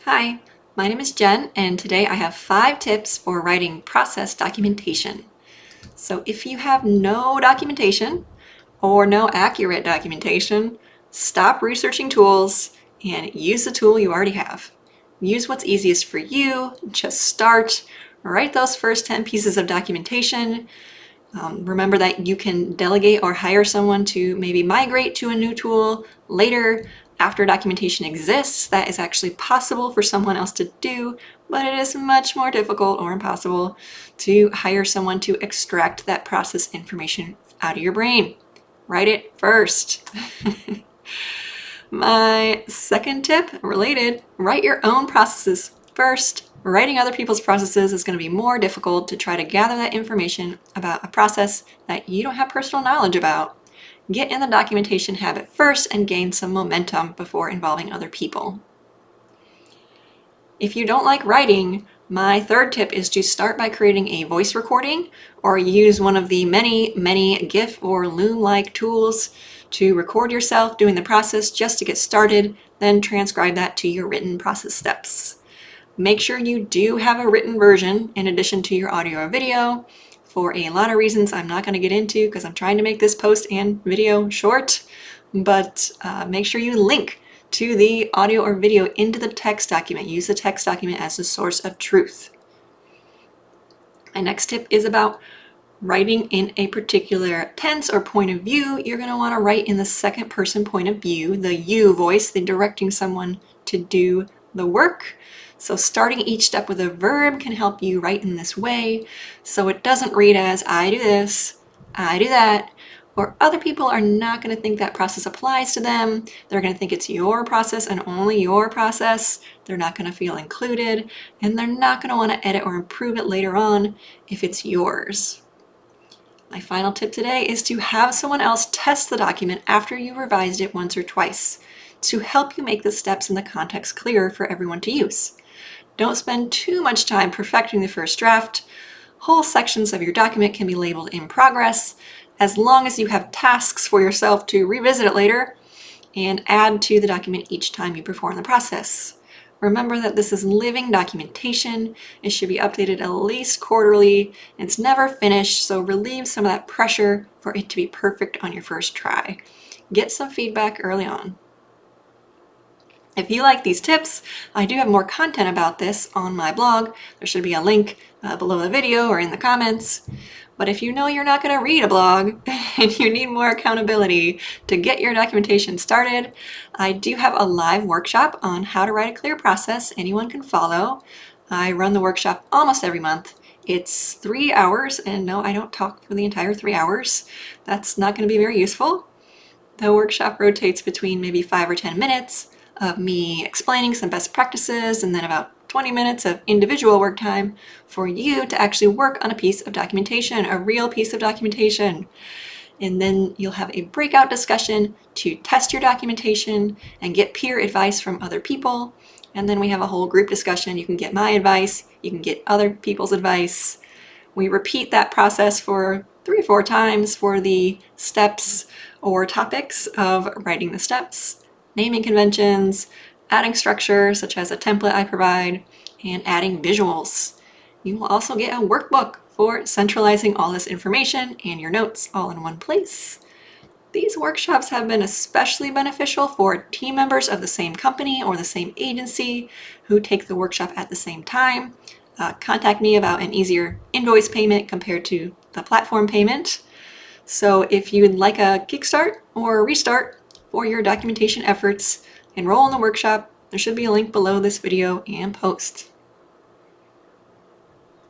Hi, my name is Jen, and today I have 5 tips for writing process documentation. So if you have no documentation or no accurate documentation, stop researching tools and use the tool you already have. Use what's easiest for you, just start, write those first 10 pieces of documentation. Remember that you can delegate or hire someone to maybe migrate to a new tool later after documentation exists. That is actually possible for someone else to do, but it is much more difficult or impossible to hire someone to extract that process information out of your brain. Write it first. My second tip, related, write your own processes first. Writing other people's processes is going to be more difficult to try to gather that information about a process that you don't have personal knowledge about. Get in the documentation habit first and gain some momentum before involving other people. If you don't like writing, my third tip is to start by creating a voice recording or use one of the many GIF or Loom-like tools to record yourself doing the process just to get started, then transcribe that to your written process steps. Make sure you do have a written version in addition to your audio or video for a lot of reasons I'm not going to get into because I'm trying to make this post and video short, but make sure you link to the audio or video into the text document. Use the text document as the source of truth. My next tip is about writing in a particular tense or point of view. You're going to want to write in the second person point of view, the you voice, the directing someone to do the work. So starting each step with a verb can help you write in this way so it doesn't read as I do this, I do that, or other people are not going to think that process applies to them. They're going to think it's your process and only your process. They're not going to feel included, and they're not going to want to edit or improve it later on if it's yours. My final tip today is to have someone else test the document after you revised it once or twice to help you make the steps and the context clearer for everyone to use. Don't spend too much time perfecting the first draft. Whole sections of your document can be labeled in progress as long as you have tasks for yourself to revisit it later and add to the document each time you perform the process. Remember that this is living documentation. It should be updated at least quarterly. It's never finished, so relieve some of that pressure for it to be perfect on your first try. Get some feedback early on. If you like these tips, I do have more content about this on my blog. There should be a link below the video or in the comments. But if you know you're not going to read a blog and you need more accountability to get your documentation started, I do have a live workshop on how to write a clear process anyone can follow. I run the workshop almost every month. It's 3 hours, and no, I don't talk for the entire 3 hours. That's not going to be very useful. The workshop rotates between maybe 5 or 10 minutes of me explaining some best practices and then about 20 minutes of individual work time for you to actually work on a piece of documentation, a real piece of documentation. And then you'll have a breakout discussion to test your documentation and get peer advice from other people. And then we have a whole group discussion. You can get my advice, you can get other people's advice. We repeat that process for 3 or 4 times for the steps or topics of writing the steps, naming conventions, adding structure such as a template I provide, and adding visuals. You will also get a workbook for centralizing all this information and your notes all in one place. These workshops have been especially beneficial for team members of the same company or the same agency who take the workshop at the same time. Contact me about an easier invoice payment compared to the platform payment. So if you'd like a kickstart or a restart for your documentation efforts, enroll in the workshop. There should be a link below this video and post.